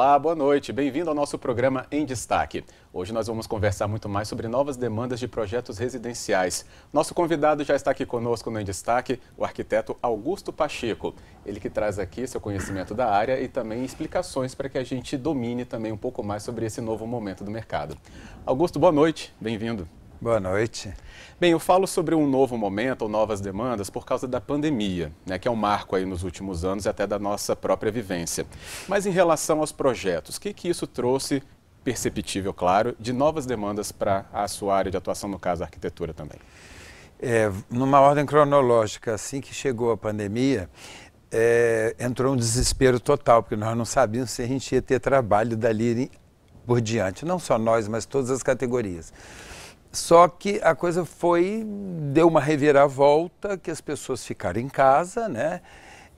Olá, boa noite. Bem-vindo ao nosso programa Em Destaque. Hoje nós vamos conversar muito mais sobre novas demandas de projetos residenciais. Nosso convidado já está aqui conosco no Em Destaque, o arquiteto Augusto Pacheco. Ele que traz aqui seu conhecimento da área e também explicações para que a gente domine também um pouco mais sobre esse novo momento do mercado. Augusto, boa noite. Bem-vindo. Boa noite. Bem, eu falo sobre um novo momento ou novas demandas por causa da pandemia, né, que é um marco aí nos últimos anos e até da nossa própria vivência. Mas em relação aos projetos, o que isso trouxe, perceptível, claro, de novas demandas para a sua área de atuação, no caso a arquitetura também? Numa ordem cronológica, assim que chegou a pandemia, entrou um desespero total, porque nós não sabíamos se a gente ia ter trabalho dali por diante. Não só nós, mas todas as categorias. Só que a coisa deu uma reviravolta, que as pessoas ficaram em casa, né?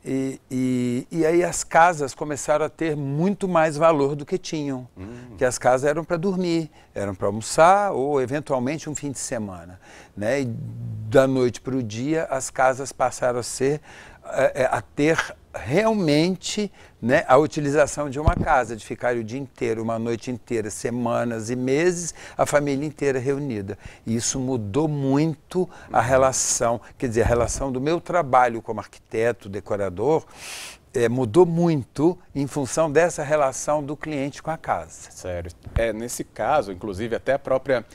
E aí as casas começaram a ter muito mais valor do que tinham. Que as casas eram para dormir, eram para almoçar ou eventualmente um fim de semana, né? E da noite para o dia as casas passaram a ter realmente, né, a utilização de uma casa, de ficar o dia inteiro, uma noite inteira, semanas e meses, a família inteira reunida. E isso mudou muito a relação, quer dizer, a relação do meu trabalho como arquiteto, decorador, mudou muito em função dessa relação do cliente com a casa. Sério. Nesse caso, inclusive, até a própria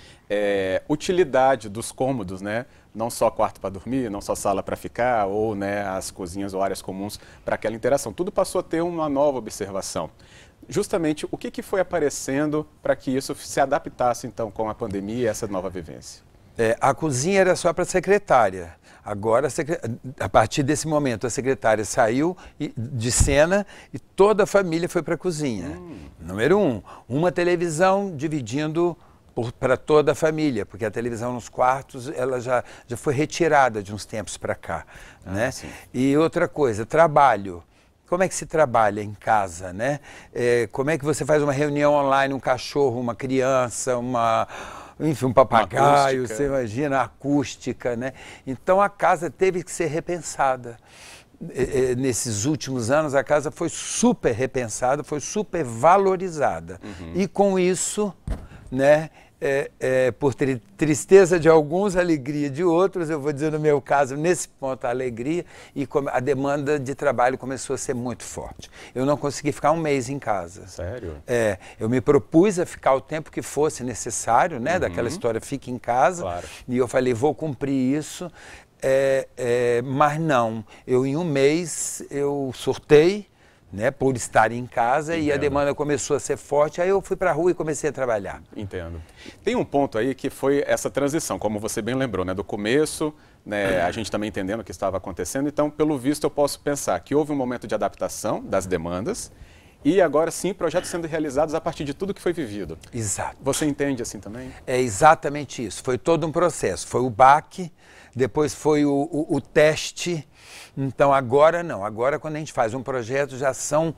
utilidade dos cômodos, né? Não só quarto para dormir, não só sala para ficar, ou né, as cozinhas ou áreas comuns para aquela interação. Tudo passou a ter uma nova observação. Justamente, o que foi aparecendo para que isso se adaptasse, então, com a pandemia e essa nova vivência? A cozinha era só para a secretária. Agora, a partir desse momento, a secretária saiu de cena e toda a família foi para a cozinha. Número 1, uma televisão dividindo para toda a família, porque a televisão nos quartos ela já foi retirada de uns tempos para cá, né? Sim. E outra coisa, trabalho. Como é que se trabalha em casa, né? Como é que você faz uma reunião online, um cachorro, uma criança, enfim, um papagaio, você imagina, a acústica, né? Então a casa teve que ser repensada. Nesses últimos anos a casa foi super repensada, foi super valorizada. E com isso, né, por tristeza de alguns, alegria de outros, eu vou dizer no meu caso, nesse ponto a alegria, e a demanda de trabalho começou a ser muito forte. Eu não consegui ficar um mês em casa. Sério? Eu me propus a ficar o tempo que fosse necessário, né, daquela história fique em casa, claro. E eu falei, vou cumprir isso, mas não, em um mês eu surtei, né, por estar em casa. Entendo. E a demanda começou a ser forte, aí eu fui para a rua e comecei a trabalhar. Entendo. Tem um ponto aí que foi essa transição, como você bem lembrou, né, do começo, né, a gente também entendendo o que estava acontecendo, então, pelo visto, eu posso pensar que houve um momento de adaptação das demandas e agora sim, projetos sendo realizados a partir de tudo que foi vivido. Exato. Você entende assim também? É exatamente isso, foi todo um processo, foi o baque, depois foi o teste. Então agora não, agora quando a gente faz um projeto já são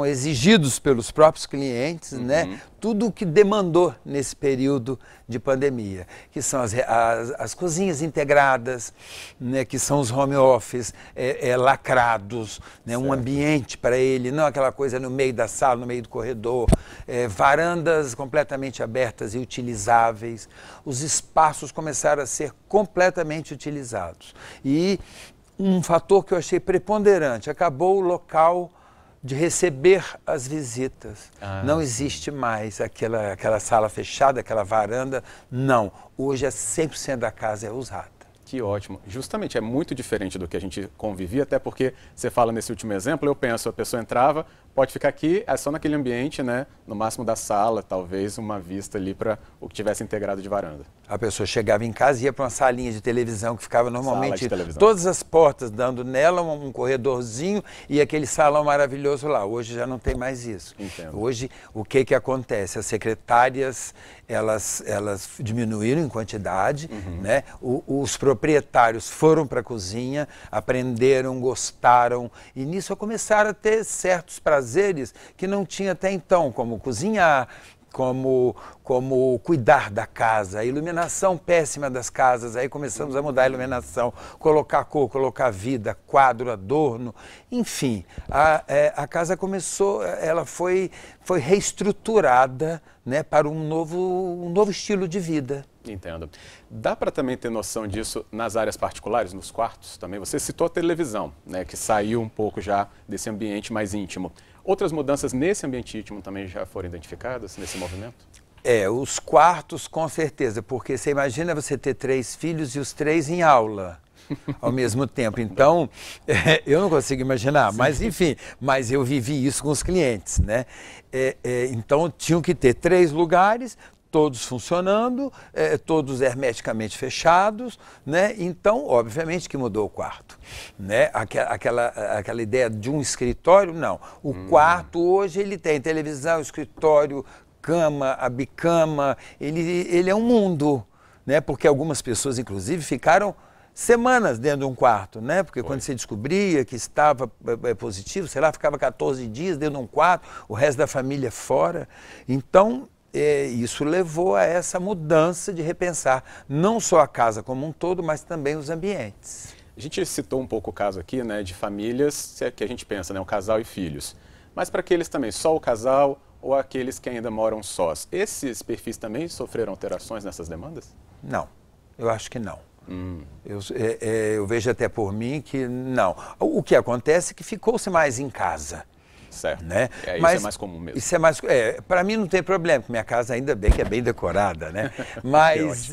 exigidos pelos próprios clientes, né, tudo o que demandou nesse período de pandemia, que são as cozinhas integradas, né, que são os home office lacrados, né, um ambiente para ele, não aquela coisa no meio da sala, no meio do corredor, varandas completamente abertas e utilizáveis, os espaços começaram a ser completamente utilizados. E um fator que eu achei preponderante, acabou o local de receber as visitas. Não existe mais aquela sala fechada, aquela varanda, não. Hoje 100% da casa é usada. Que ótimo. Justamente, é muito diferente do que a gente convivia, até porque você fala nesse último exemplo, eu penso, a pessoa entrava, pode ficar aqui, é só naquele ambiente, né, no máximo da sala, talvez uma vista ali para o que tivesse integrado de varanda. A pessoa chegava em casa e ia para uma salinha de televisão que ficava normalmente todas as portas dando nela, um corredorzinho e aquele salão maravilhoso lá. Hoje já não tem mais isso. Entendo. Hoje, o que acontece? As secretárias, elas diminuíram em quantidade, né? Os proprietários foram para a cozinha, aprenderam, gostaram, e nisso começaram a ter certos prazeres que não tinha até então, como cozinhar, como cuidar da casa, a iluminação péssima das casas, aí começamos a mudar a iluminação, colocar cor, colocar vida, quadro, adorno, enfim, a casa começou, ela foi reestruturada, né, para um novo estilo de vida. Entendo. Dá para também ter noção disso nas áreas particulares, nos quartos também? Você citou a televisão, né, que saiu um pouco já desse ambiente mais íntimo. Outras mudanças nesse ambiente íntimo também já foram identificadas nesse movimento? Os quartos com certeza, porque você imagina você ter 3 filhos e os 3 em aula ao mesmo tempo. Então, eu não consigo imaginar, mas enfim, mas eu vivi isso com os clientes, né? Então, tinham que ter 3 lugares, todos funcionando, todos hermeticamente fechados, né? Então, obviamente que mudou o quarto, né? Aquela ideia de um escritório, não. O quarto hoje ele tem televisão, escritório, cama, a bicama, ele é um mundo, né? Porque algumas pessoas, inclusive, ficaram semanas dentro de um quarto, né? Porque quando você descobria que estava positivo, sei lá, ficava 14 dias dentro de um quarto, o resto da família fora. Então, isso levou a essa mudança de repensar não só a casa como um todo, mas também os ambientes. A gente citou um pouco o caso aqui, né, de famílias que a gente pensa, né, um casal e filhos. Mas para aqueles também, só o casal ou aqueles que ainda moram sós, esses também sofreram alterações nessas demandas? Não, eu acho que não. Eu vejo até por mim que não. O que acontece é que ficou-se mais em casa. Certo. Né? Isso é mais comum mesmo. Isso é mais, para mim não tem problema, porque minha casa ainda bem que é bem decorada, né? Mas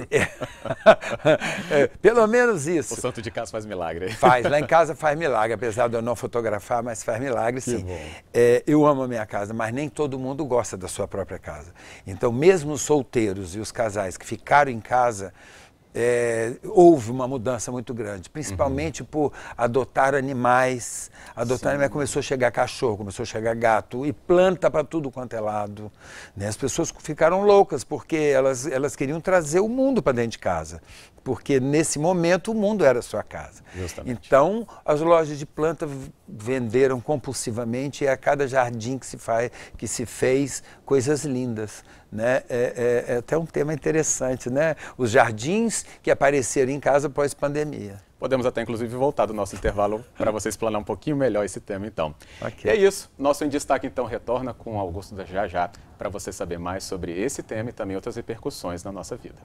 pelo menos isso. O santo de casa faz milagre. Faz, lá em casa faz milagre, apesar de eu não fotografar, mas faz milagre sim. Que bom. Eu amo a minha casa, mas nem todo mundo gosta da sua própria casa. Então, mesmo os solteiros e os casais que ficaram em casa, houve uma mudança muito grande, principalmente por adotar animais. Começou a chegar cachorro, começou a chegar gato e planta para tudo quanto é lado. Né? As pessoas ficaram loucas porque elas queriam trazer o mundo para dentro de casa. Porque nesse momento o mundo era a sua casa. Justamente. Então, as lojas de planta venderam compulsivamente e a cada jardim que se fez coisas lindas. Né? É até um tema interessante, né? Os jardins que apareceram em casa pós-pandemia. Podemos até, inclusive, voltar do nosso intervalo para você explanar um pouquinho melhor esse tema, então. Okay. E é isso. Nosso Em Destaque, então, retorna com Augusto da Já, para você saber mais sobre esse tema e também outras repercussões na nossa vida.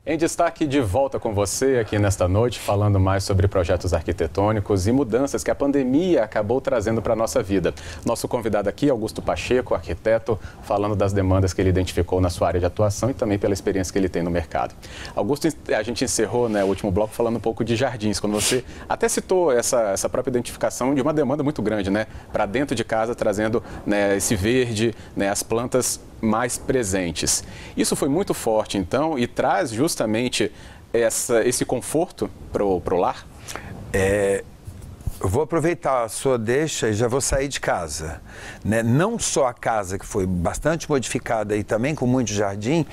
Em Destaque, de volta com você aqui nesta noite, falando mais sobre projetos arquitetônicos e mudanças que a pandemia acabou trazendo para a nossa vida. Nosso convidado aqui, Augusto Pacheco, arquiteto, falando das demandas que ele identificou na sua área de atuação e também pela experiência que ele tem no mercado. Augusto, a gente encerrou, né, o último bloco falando um pouco de jardins, quando você até citou essa própria identificação de uma demanda muito grande, né, para dentro de casa, trazendo, né, esse verde, né, as plantas mais presentes. Isso foi muito forte, então, e traz justamente esse conforto para o lar? Eu vou aproveitar a sua deixa e já vou sair de casa. Né? Não só a casa, que foi bastante modificada e também com muito jardim,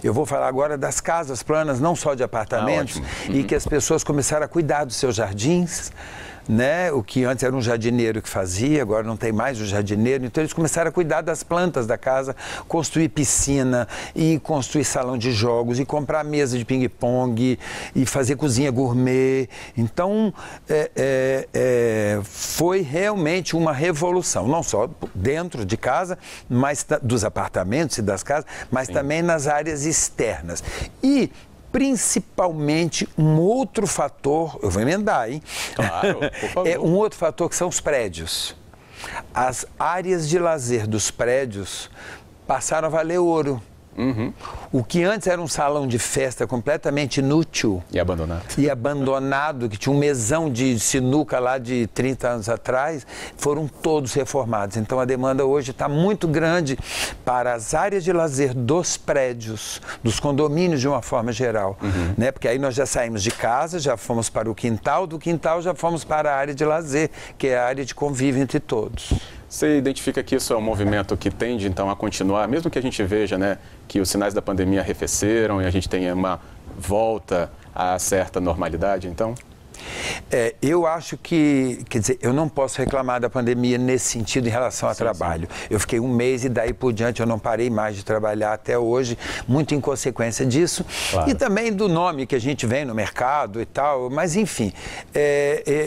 eu vou falar agora das casas planas, não só de apartamentos, e que as pessoas começaram a cuidar dos seus jardins. Né? O que antes era um jardineiro que fazia, agora não tem mais o jardineiro, então eles começaram a cuidar das plantas da casa, construir piscina e construir salão de jogos e comprar mesa de ping-pong e fazer cozinha gourmet. Então foi realmente uma revolução, não só dentro de casa, mas dos apartamentos e das casas, mas também nas áreas externas. E principalmente um outro fator, eu vou emendar, hein? Claro, por favor. Um outro fator que são os prédios. As áreas de lazer dos prédios passaram a valer ouro. O que antes era um salão de festa completamente inútil e abandonado, que tinha um mesão de sinuca lá de 30 anos atrás, foram todos reformados. Então a demanda hoje está muito grande para as áreas de lazer dos prédios, dos condomínios de uma forma geral. Né? Porque aí nós já saímos de casa, já fomos para o quintal, do quintal já fomos para a área de lazer, que é a área de convívio entre todos. Você identifica que isso é um movimento que tende, então, a continuar, mesmo que a gente veja, né, que os sinais da pandemia arrefeceram e a gente tenha uma volta a certa normalidade, então? Eu acho que, quer dizer, eu não posso reclamar da pandemia nesse sentido em relação ao trabalho. Eu fiquei um mês e daí por diante eu não parei mais de trabalhar até hoje, muito em consequência disso. Claro. E também do nome que a gente vem no mercado e tal, mas enfim,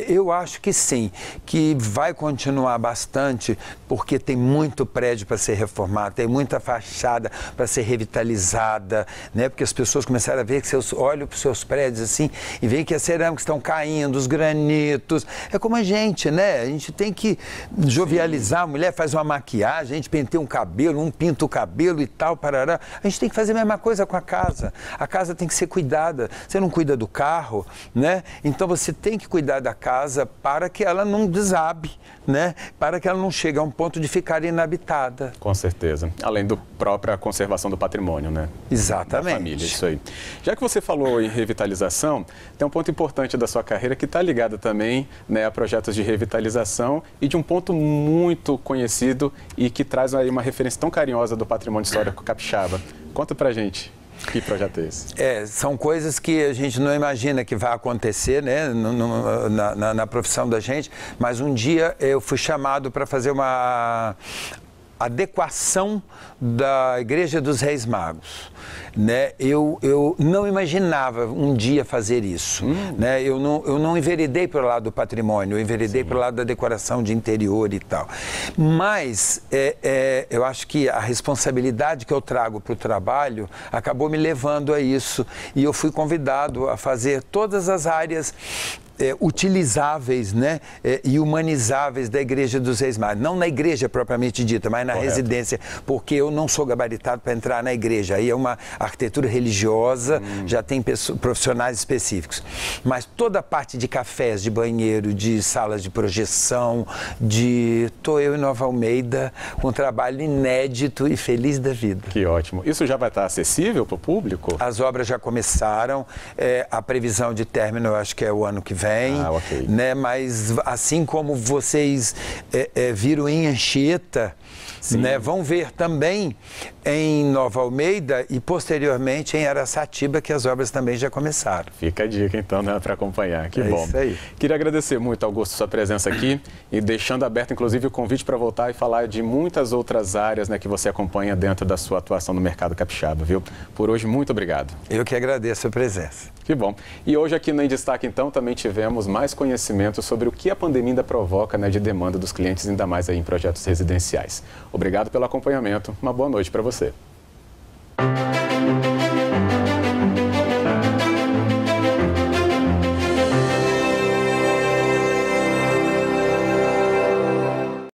eu acho que sim, que vai continuar bastante, porque tem muito prédio para ser reformado, tem muita fachada para ser revitalizada, né? Porque as pessoas começaram a ver que olham para os seus prédios assim e veem que as cerâmicas estão caindo, os granitos. É como a gente, né? A gente tem que jovializar. A mulher faz uma maquiagem, a gente penteia um cabelo, um pinta o cabelo e tal, parará. A gente tem que fazer a mesma coisa com a casa. A casa tem que ser cuidada. Você não cuida do carro, né? Então você tem que cuidar da casa para que ela não desabe, né? Para que ela não chegue a um ponto de ficar inabitada. Com certeza. Além da própria conservação do patrimônio, né? Exatamente. Da família, isso aí. Já que você falou em revitalização, tem um ponto importante da sua carreira que está ligado também, né, a projetos de revitalização e de um ponto muito conhecido e que traz aí uma referência tão carinhosa do patrimônio histórico capixaba. Conta pra gente. Que projeto é esse? São coisas que a gente não imagina que vai acontecer, né, na profissão da gente, mas um dia eu fui chamado para fazer uma adequação da Igreja dos Reis Magos, né? Eu não imaginava um dia fazer isso, né? Eu não enveredei para o lado do patrimônio, eu enveredei para o lado da decoração de interior e tal. Mas eu acho que a responsabilidade que eu trago para o trabalho acabou me levando a isso e eu fui convidado a fazer todas as áreas utilizáveis, né, e humanizáveis da Igreja dos Reis Magos. Não na igreja propriamente dita, mas na residência, porque eu não sou gabaritado para entrar na igreja. Aí é uma arquitetura religiosa, já tem profissionais específicos. Mas toda a parte de cafés, de banheiro, de salas de projeção, estou eu em Nova Almeida, com um trabalho inédito e feliz da vida. Que ótimo. Isso já vai estar acessível para o público? As obras já começaram, a previsão de término eu acho que é o ano que vem. Okay. Né? Mas assim como vocês viram em Anchieta, né? Vão ver também em Nova Almeida e posteriormente em Araçatiba, que as obras também já começaram. Fica a dica então, né, para acompanhar. Que bom. Isso aí. Queria agradecer muito, Augusto, sua presença aqui e deixando aberto inclusive o convite para voltar e falar de muitas outras áreas, né, que você acompanha dentro da sua atuação no mercado capixaba, viu? Por hoje, muito obrigado. Eu que agradeço a presença. Que bom. E hoje aqui no Em Destaque, então, também tivemos mais conhecimento sobre o que a pandemia ainda provoca, né, de demanda dos clientes, ainda mais aí em projetos residenciais. Obrigado pelo acompanhamento. Uma boa noite para você.